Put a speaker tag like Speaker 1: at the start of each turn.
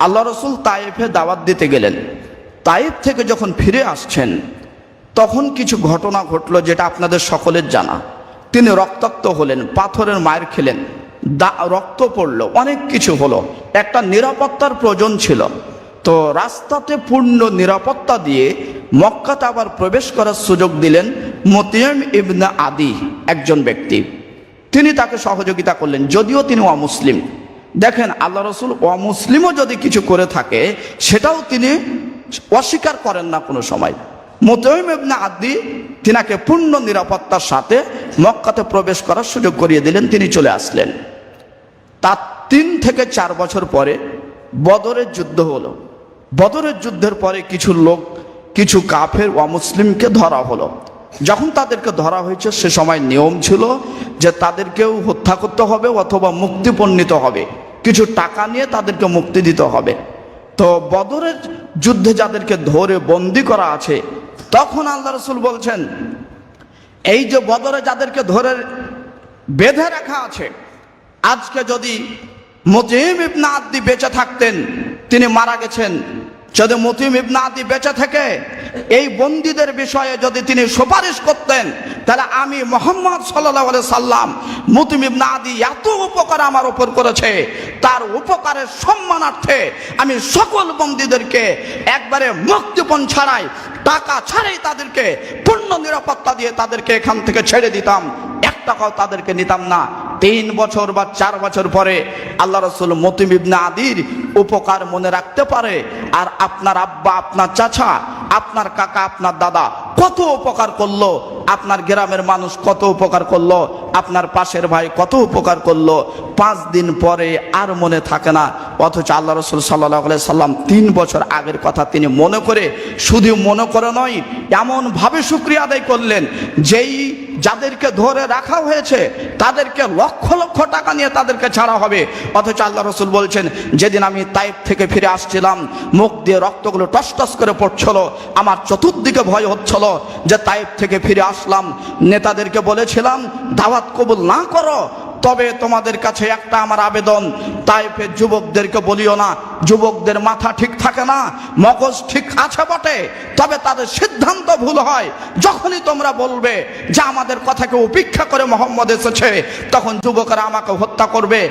Speaker 1: আল্লাহ রসুল তায়েফে দাওয়াত দিতে গেলেন। তায়েফ থেকে যখন ফিরে আসছেন তখন কিছু ঘটনা ঘটলো যেটা আপনাদের সকলের জানা। তিনি রক্তাক্ত হলেন, পাথরের মায়ের খেলেন, রক্ত পড়লো, অনেক কিছু হলো। একটা নিরাপত্তার প্রয়োজন ছিল। তো রাস্তাতে পূর্ণ নিরাপত্তা দিয়ে মক্কাতে আবার প্রবেশ করার সুযোগ দিলেন মুতিম ইবনে আদি, একজন ব্যক্তি। তিনি তাকে সহযোগিতা করলেন, যদিও তিনি অমুসলিম। দেখেন, আল্লাহ রসুল অমুসলিমও যদি কিছু করে থাকে সেটাও তিনি অস্বীকার করেন না কোনো সময়। মুতিম ইবনে আদি তিনাকে পূর্ণ নিরাপত্তার সাথে মক্কাতে প্রবেশ করার সুযোগ করিয়ে দিলেন। তিনি চলে আসলেন। তার 3 থেকে 4 বছর পরে বদরের যুদ্ধ হলো। বদরের যুদ্ধের পরে কিছু লোক, কিছু কাফের অমুসলিমকে ধরা হলো। যখন তাদেরকে ধরা হয়েছে সে সময় নিয়ম ছিল যে তাদেরকেও হত্যা করতে হবে অথবা মুক্তিপণ নিতে হবে, কিছু টাকা নিয়ে তাদেরকে মুক্তি দিতে হবে। তো বদরের যুদ্ধে যাদেরকে ধরে বন্দি করা আছে, তখন আল্লাহ রসুল বলছেন, এই যে বদরে যাদেরকে ধরে বেঁধে রাখা আছে, আজকে যদি মুতিম ইবনে আদি বেঁচে থাকতেন, তিনি মারা গেছেন, যদি মুতিম ইবনে আদি বেঁচে থেকে এই বন্দীদের বিষয়ে যদি তিনি সুপারিশ করতেন, তাহলে আমি মুহাম্মদ সাল্লাল্লাহু আলাইহি সাল্লাম, মুতিম ইবনে আদি এত উপকার আমার উপর করেছে, তার উপকারের সম্মানার্থে আমি সকল বন্দীদেরকে একবারে মুক্তিপণ ছাড়াই, টাকা ছাড়াই তাদেরকে পূর্ণ নিরাপত্তা দিয়ে তাদেরকে এখান থেকে ছেড়ে দিতাম, 1 টাকাও তাদেরকে নিতাম না। 3 বছর বা 4 বছর পরে আল্লাহ রসুল মুতিম ইবনে আদির উপকার মনে রাখতে পারে। আর আপনার আব্বা, আপনার চাচা, আপনার কাকা, আপনার দাদা কত উপকার করলো, আপনার গ্রামের মানুষ কত উপকার করলো, আপনার পাশের ভাই কত উপকার করলো, 5 দিন পরে আর মনে থাকে না। অথচ আল্লাহ রসুল সাল্লাল্লাহু আলাইহি সাল্লাম 3 বছর আগের কথা তিনি মনে করে, শুধু মনে করে নয়, এমনভাবে শুকরিয়া আদায় করলেন যেই যাদেরকে ধরে রাখা হয়েছে তাদেরকে লক্ষ লক্ষ টাকা নিয়ে তাদেরকে ছাড়া হবে। অথচ আল্লাহ রসুল বলছেন, যেদিন আমি তায়েফ থেকে ফিরে আসছিলাম, মুখ দিয়ে রক্তগুলো টস টস করে পড়ছিল, আমার চতুর্দিকে ভয় হচ্ছিল যে তায়েফ থেকে ফিরে আসলাম, নেতাদেরকে বলেছিলাম দাওয়াত কবুল না করো, তবে তোমাদের কাছে একটা আমার আবেদন, তায়েফের যুবকদেরকে বলিও না, যুবকদের মাথা ঠিক থাকে না, মগজ ঠিক আছে বটে, তবে তাদের সিদ্ধান্ত ভুল হয়। যখনই তোমরা বলবে যে আমাদের কথাকে উপেক্ষা করে মুহাম্মদ এসেছে, তখন যুবকেরা আমাকে হত্যা করবে।